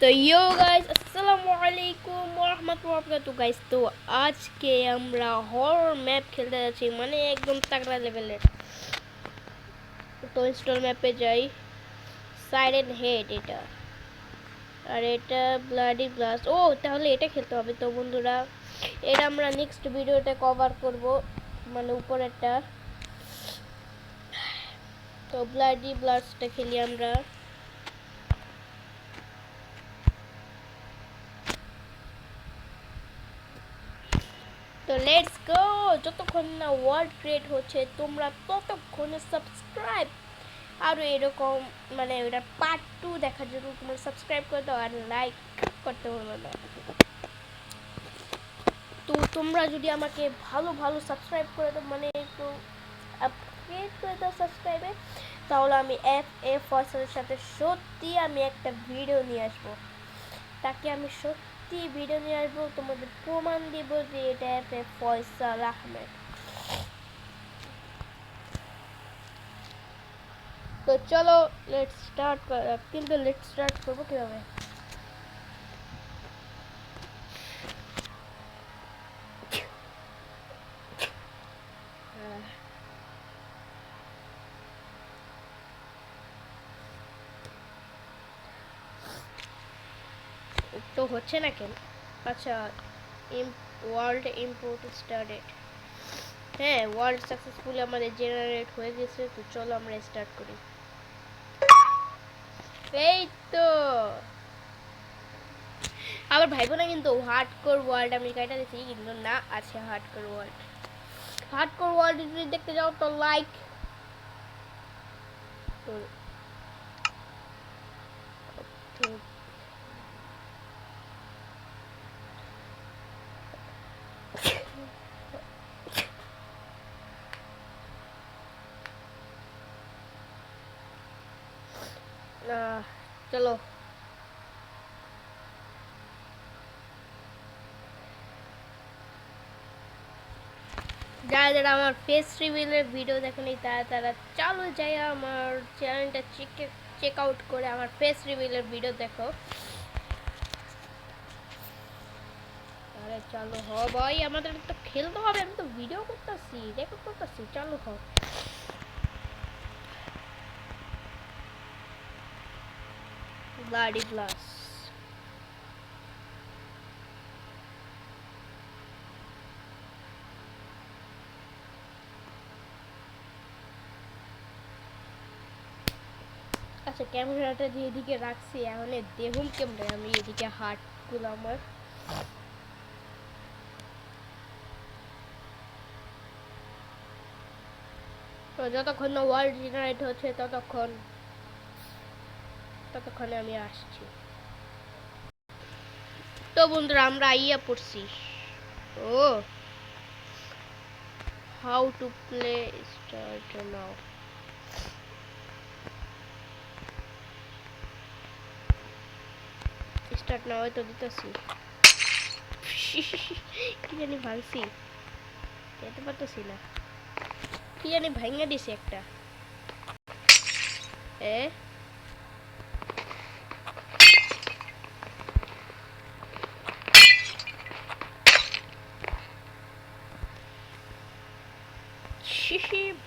তো ইয়ো গাইস, আসসালামু আলাইকুম ওয়া রাহমাতুল্লাহি ওয়া বারাকাতুহু গাইস। তো আজকে আমরা হরর ম্যাপ খেলতে যাচ্ছি, মানে একদম তাগড়া লেভেলের। তো ইনস্টল ম্যাপে যাই, সাইরেন হেড এটা, আর এটা ব্লাডি ব্লাস্ট। ও তাহলে এটা খেলতে হবে। তো বন্ধুরা, এটা আমরা নেক্সট ভিডিওতে কভার করব, মানে উপরেরটা। তো ব্লাডি ব্লাস্টটা খেলি আমরা। তো লেটস গো। যতক্ষণ না ওয়ার্ল্ড ক্রিয়েট হচ্ছে তোমরা ততক্ষণে সাবস্ক্রাইব, আর এরকম মানে এটা পার্ট 2 দেখার জন্য তোমরা সাবস্ক্রাইব করে দাও আর লাইক করতে ভুলো না। তো তোমরা যদি আমাকে ভালো ভালো সাবস্ক্রাইব করে দাও, মানে একটু আপগ্রেড করে দাও সাবস্ক্রাইবে, তাহলে আমি FA ফয়সালের সাথে সত্যি আমি একটা ভিডিও নিয়ে আসবো। তাকে আমি সত্যি ভিডিও নিয়ে আসবো, তোমাদের প্রমাণ দিব যে এটা FA ফয়সাল আহমেদ। তো চলো লেটস স্টার্ট করা, কিন্তু লেটস স্টার্ট করবো কিভাবে? তো হচ্ছে না কেন? আচ্ছা, ওয়ার্ল্ড ইম্পোর্ট স্টার্টেড। হ্যাঁ, ওয়ার্ল্ড সাকসেসফুলি আমাদের জেনারেট হয়ে গেছে। তো চলো আমরা স্টার্ট করি। এই তো আবার ভাইবো না কিন্তু হার্ডকোর ওয়ার্ল্ড আমি কাটা দিছি, কিন্তু না আছে হার্ডকোর ওয়ার্ল্ড। হার্ডকোর ওয়ার্ল্ড যদি দেখতে যাও তো লাইক তো চলো যারা যারা আমার ফেস রিভিলের ভিডিও দেখেনি তারা তারা চালু যায় আমার চ্যানেলটা চেক আউট করে আমার ফেস রিভিলের ভিডিও দেখো। আরে চালু হ ভাই, আমাদের তো খেলতে হবে, আমি তো ভিডিও করতেছি, রেকর্ড করতেছি, চালু হ। Bloody blast. আচ্ছা, ক্যামেরাটা যে এদিকে রাখছি, এখন দেখুন কেমন আমি এদিকে হার্টগুলো আমার। তো যতক্ষণ না ওয়ার্ল্ড জেনারেট হচ্ছে ততক্ষণে আমি আসছি। তো বন্ধুরা, আমরা আইয়া পড়ছি। ও how to play start now. Start now তো দিতেছি। কি জানি ভাঙছি, যেতে পারতেছি না, কি জানি ভাঙা দিছে একটা। এ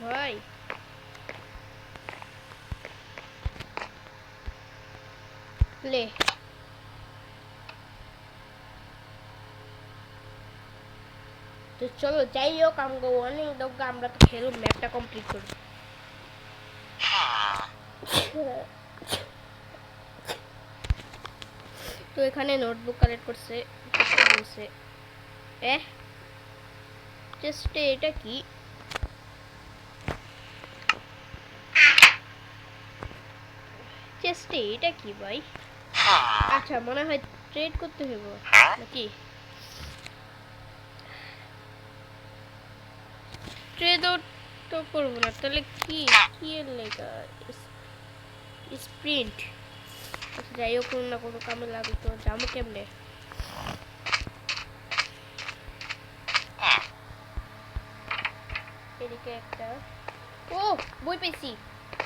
ভাই প্লে। তো চলো যাই হোক, আমগো ওয়ার্নিং দাও, আমরা তো খেলুম, ম্যাপটা কমপ্লিট করব। তো এখানে নোটবুক কালেক্ট করছে, বলছে চেস্টে এটা কি? চেস্টে এটা কি ভাই? আচ্ছা, মনে হয় ট্রেড করতে হইব নাকি? ট্রেড তো করবো না, তাহলে কি কি এর লেখা? স্প্রিন্ট। যাই হোক, কোনো না কোনো কামে লাগবে। তো যাবো কেমনে? এদিকে একটা, ও বই পেয়েছি,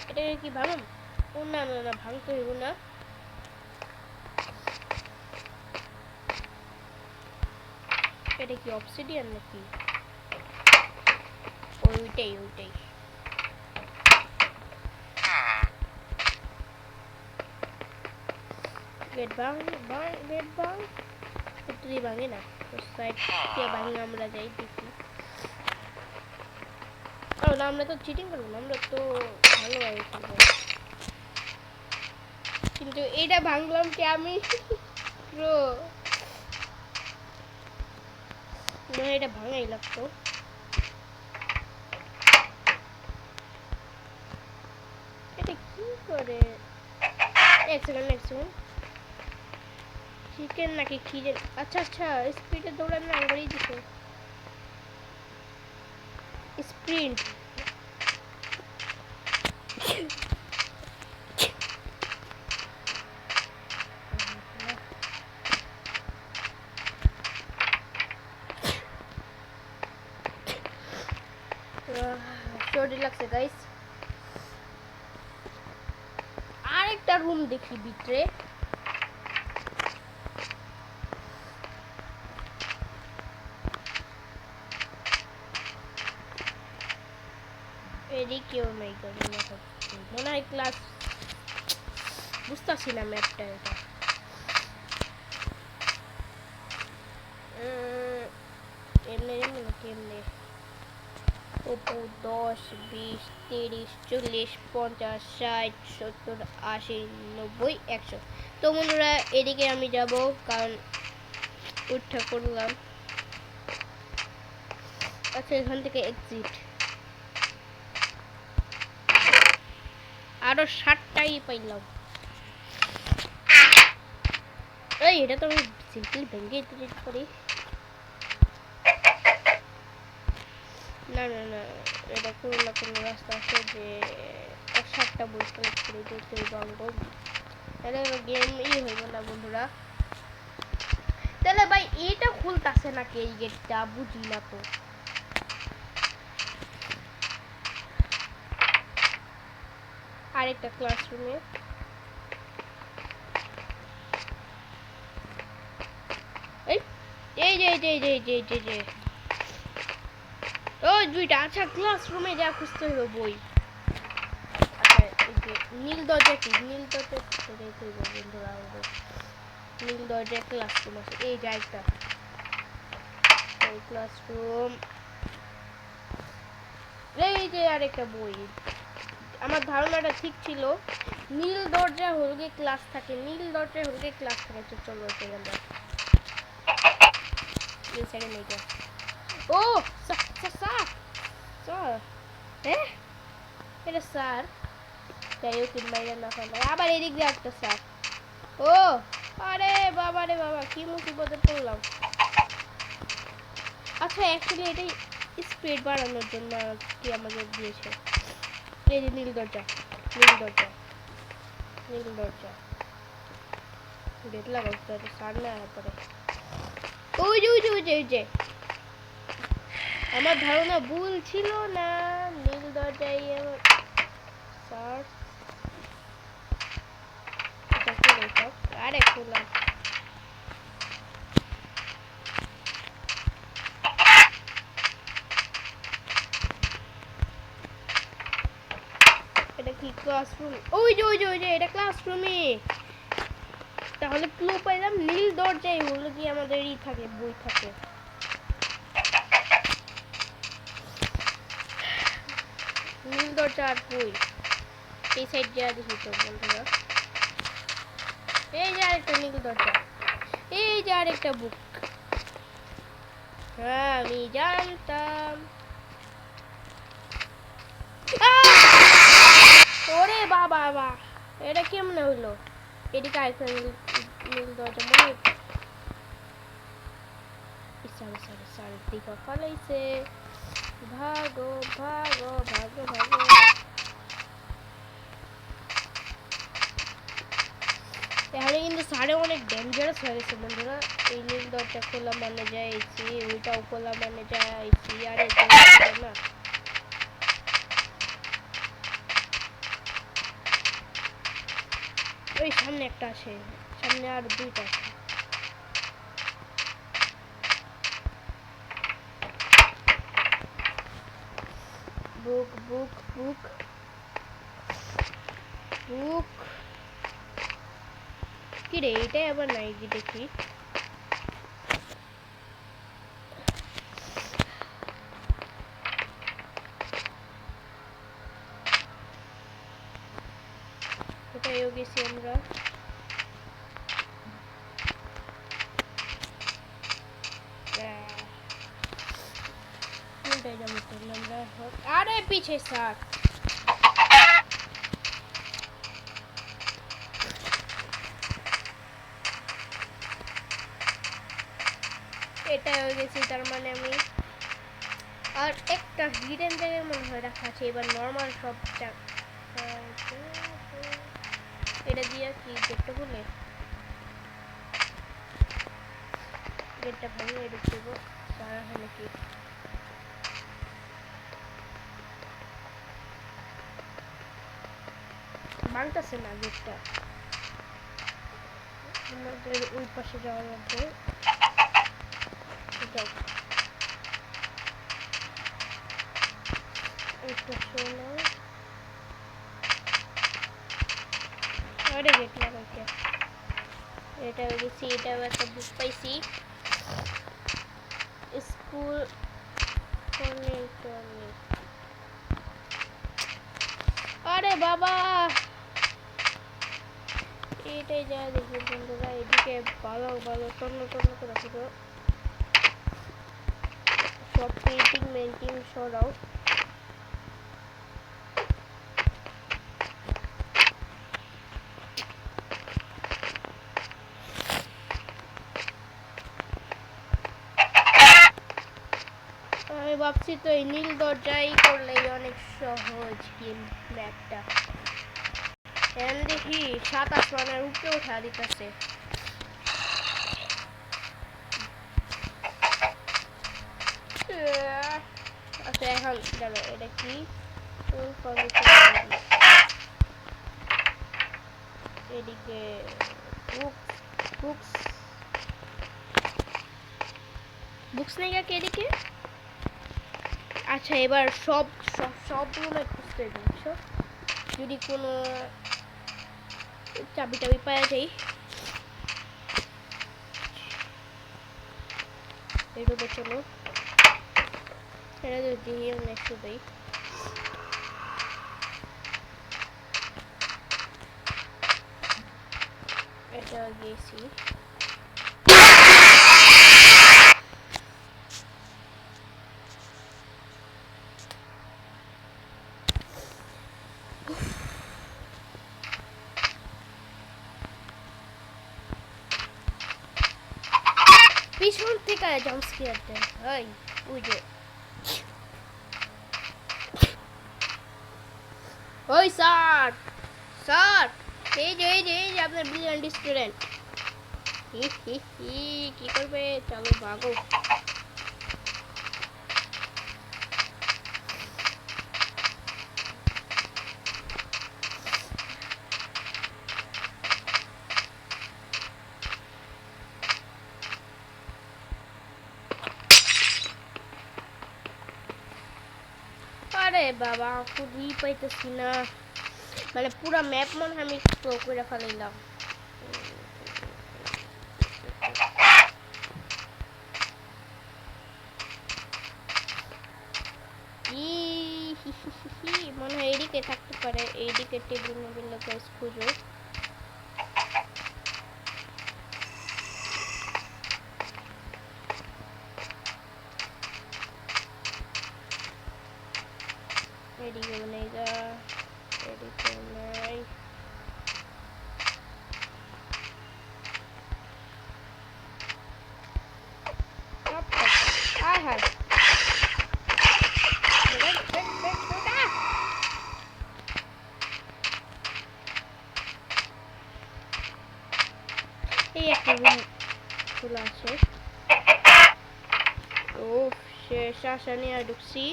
এটা কি ভাঙুন? ও না না না, ভাঙতে হইব না। এটা কি অবসিডিয়ান নাকি? ওইটাই গেট বাং তুই ভাঙে না তো সাইড দিয়ে ভাঙে আমরা যাই দেখি। না আমরা তো চিটিং করবো না, আমরা তো ভালোভাবে খেলবো। কিন্তু এইটা ভাঙলাম কি আমি প্রো, এটা ভাঙাই লাগতো। এটা কি করে? এক সেকেন্ড চিকেন নাকি খিজে? আচ্ছা স্পিডে দৌড়ান না, একবারই দিছে স্প্রিন্ট। সর্দি লাগছে গাইস। আরেকটা রুম দেখি ভিতরে। এদিকেও নাই, মনে হয় ক্লাস বুঝতেছি না ম্যাপটা। এটা এমনি ওপো 10 20 30 40 50 60 70 80 90 100। তো বন্ধুরা এদিকে আমি যাব, কারণ উঠা করলাম। আচ্ছা এখান থেকে এক্সিট। আরো 60টাই পাইলাম। এই এটা তো আমি সিম্পলি ভেঙে ডিলিট করি। না এটা কোনো রাস্তা আছে যে 60টা বই কালেক্ট করে দিতে পারবো। তাহলে গেম হইব না বন্ধুরা। তাহলে ভাই এটা খুলতাছে নাকি এই গেটটা? বুঝি না তো। আরেকটা ক্লাসরুমে এই ও দুইটা। আচ্ছা ক্লাসরুমে যা খুঁজতে হবে বই। আচ্ছা এই যে নীল দরজা কি? নীল দরজা বন্ধুরা, নীল দরজা ক্লাসরুম আছে। এই যে একটা ক্লাসরুম। এই যে আরেকটা বই। আমার ধারণাটা ঠিক ছিল, নীল দরজা হলগে ক্লাস থাকে, নীল দরজা হলগে ক্লাস থাকে। চলো আমরা এই সাইডে নিয়ে যাই। ও স্যার হ্যাঁ এটা স্যার। যাই হোক বাইরে না ফেলে আবার এদিক দিয়ে একটা স্যার। ও আরে বাবা রে বাবা, কি মুসিবতে পড়লাম। আচ্ছা অ্যাকচুয়ালি এটাই স্পিড বাড়ানোর জন্য কি আমাদের দিয়েছে। এই যে নীল দরজা গেট লাগাও তো সামনে আয়া পড়ে। ওই যে আমার ধারণা ভুল ছিল না। নীল দরজায় স্যার আরে খোলা। এটা কি ক্লাসরুম? ওই যে এটা ক্লাসরুমে। তাহলে ক্লু পাইলাম, নীল দরজায় হলো কি আমাদের থাকে, বই থাকে। নীল দরজা আর বই এই সাইড যা দেখি তো বন্ধুরা। এই যে আরেকটা নীল দরজা, এই যে আরেকটা বুক। হ্যাঁ আমি জানতাম। ওরে বাবা এটা কেমনে হইলো? এদিকে আরেকটা নীল দরজা মনে হয়। সারি দিকে ফলাইছে। ভাগো তাহলে কিন্তু সাড়ে অনেক ডেঞ্জারাস হয়ে গেছে বন্ধুরা। এই নীল দরজা খোলা মানে যাইছি, ওইটাও খোলা মানে যাইছি। আরে না ওই সামনে একটা আছে, সামনে আর দুইটা আছে। বুক বুক বুক বুক কি রে, এটাই আবার নাই যে দেখি। কোথায় গেছি আমরা? কোনটায় যাবো আমরা? আরে পিছে স্যার, এটা হয়ে গেছি। তার মানে আমি আর একটা হিডেন জায়গায় মনে হয় রাখা আছে। এবার নর্মাল সব এটা দিয়ে কি গেটটা খুলে গেটটা ভাঙিয়ে ঢুকে দেবো। তারা হলে কি ভাঙতেছে না গেটটা, আমাদের ওই পাশে যাওয়ার মধ্যে যাও। এটা শোনো, আরে গেট লাগাইছে। এটা গেছি, এটাও একটা বুক পাইছি। স্কুল আরে বাবা, এটাই যা দেখি বন্ধুরা। এদিকে ভালো ভালো টন্ন টন্ন করে রাখবো, সব পেন্টিং মেন্টিং সরাও। আমি ভাবছি তো এই নীল দরজাই করলেই অনেক সহজ গেম ম্যাপটা। দেখি 7 আসমানের উপরে উঠা দিতেছে। আচ্ছা এখন জানো এটা কি? এদিকে বুকস বুকস নেই কে এদিকে। আচ্ছা এবার সবগুলো খুঁজতে হবে। যদি কোনো চাবি টাবি পাওয়া যায়। এইটুকু চলো, এটা যদি আমি একটু দিই। এটা গেছি। পিছন থেকে জাম্প স্কেয়ার দেয়। ওই ওই যে ওই স্যার স্যার, এই যে আপনার ব্রিলিয়ান্ট স্টুডেন্ট। কি করবে, চলো ভাগো। আরে বাবা, খুঁজেই পাইতেছি না। মানে পুরা ম্যাপ মনে আমি প্রো করে ফেলাইলাম। মনে হয় এইদিকে থাকতে পারে, এইদিকে টেবিল মেবিল খুঁজো। এদিকে নেই গা, এদিকে নাই। I have এই একটা রুম খোলা আছে। ও শেষ আশা নিয়ে ঢুকছি।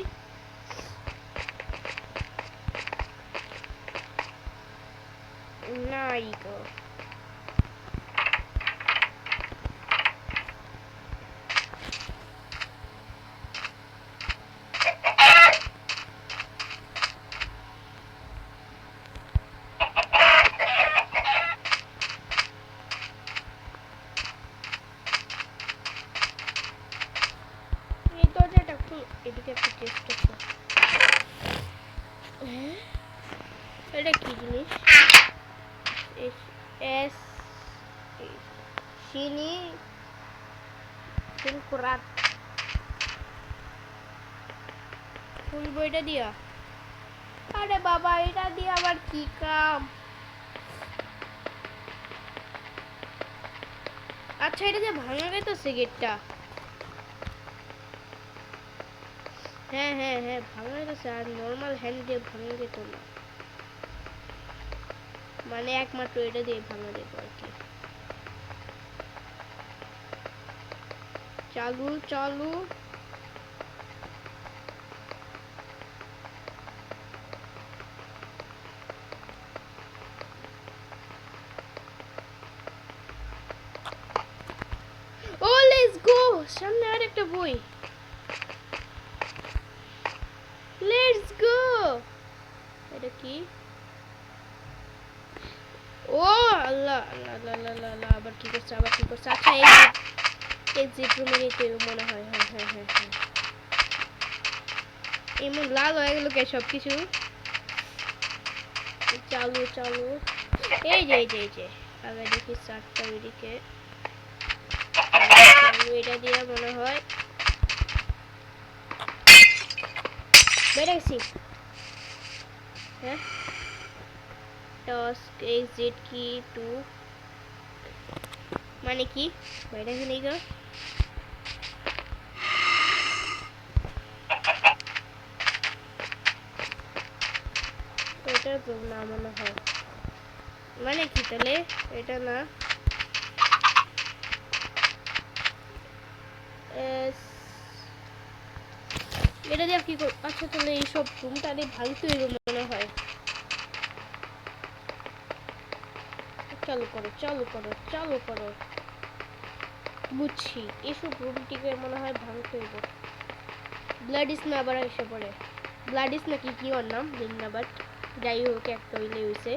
নাই গো, এদিকে একটা চেস্ট আছে। এটা কি জিনিস? এস চিনি ফুলকুরাত ফুল বইটা দিয়া। আরে বাবা, এটা দিয়ে আবার কি কাম? আচ্ছা, এটা যে ভাঙা গেছে গেটটা। হ্যাঁ হ্যাঁ হ্যাঁ, ভাঙা গেছে। আর নর্মাল হ্যান্ড দিয়ে ভাঙা যেত না, মানে একমাত্র এটা দিয়ে ভাঙা যেত আর কি। চালু চালু। ও লেটস গো, সামনে আরেকটা বই। Let's go. এটা কি? ও আল্লাহ আল্লাহ আল্লাহ আল্লাহ আল্লাহ, আবার কি করছে, আবার কি করছে? আচ্ছা, এক্সিট রুমে নিতে মনে হয়। হ্যাঁ হ্যাঁ হ্যাঁ হ্যাঁ, এমন লাল হয়ে গেল কে সব কিছু। চালু চালু। এই যে এই যে এই যে আগে দেখি চারটা ওইদিকে। এটা দিয়ে মনে হয় বেড়ে গেছি। হ্যাঁ, টাস্ক এক্সিট কি টু মানে কি? বাইরে নেই গো। এটা তো না মনে হয়। মানে কি তাহলে? এটা না, এটা দিয়ে কি কর? আচ্ছা, তাহলে এইসব রুমটা দিয়ে ভাঙতে হইব মনে হয়। চালু করো চালু করো চালু করো। বুঝছি, এইসব রুমটিকে মনে হয় ভাঙতে হইব। ব্লাডিস না আবার এসে পড়ে। ব্লাডিস নাকি কি ওর নাম না, বাট যাই হোক, একটা হইলে হইছে।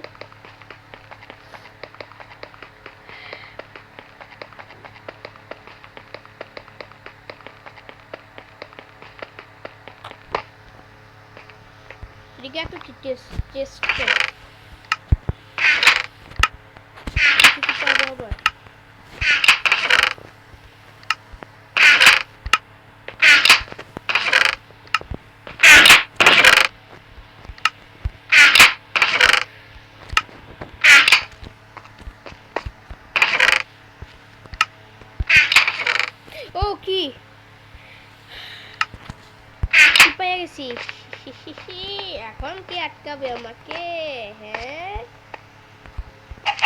এদিকে একটা চেস্ট আবার। ও কি পেয়ে গেছি। এখন কি আটকাবে আমাকে? হ্যাঁ,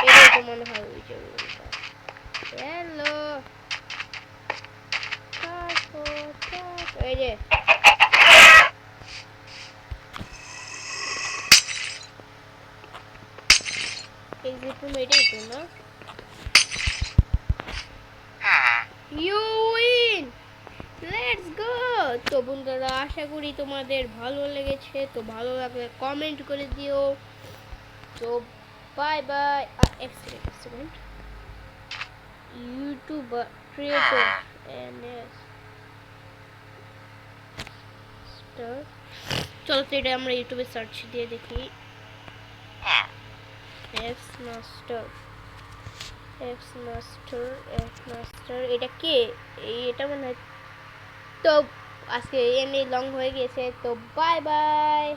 এটাই তো মনে হয় ওই যে হ্যালো। এই যে এক্সিট রুম, এটাই তো না? You win, let's go. তো বন্ধুরা, আশা করি তোমাদের ভালো লেগেছে। তো ভালো লাগলে কমেন্ট করে দিও। তো bye bye. Excellent YouTuber creator NS star. চলো তো এটা আমরা ইউটিউবে সার্চ দিয়ে দেখি। X master x master x master, এটা কে? এটা মনে হয়। তো আজকে এমনি লং হয়ে গেছে। তো বাই বাই।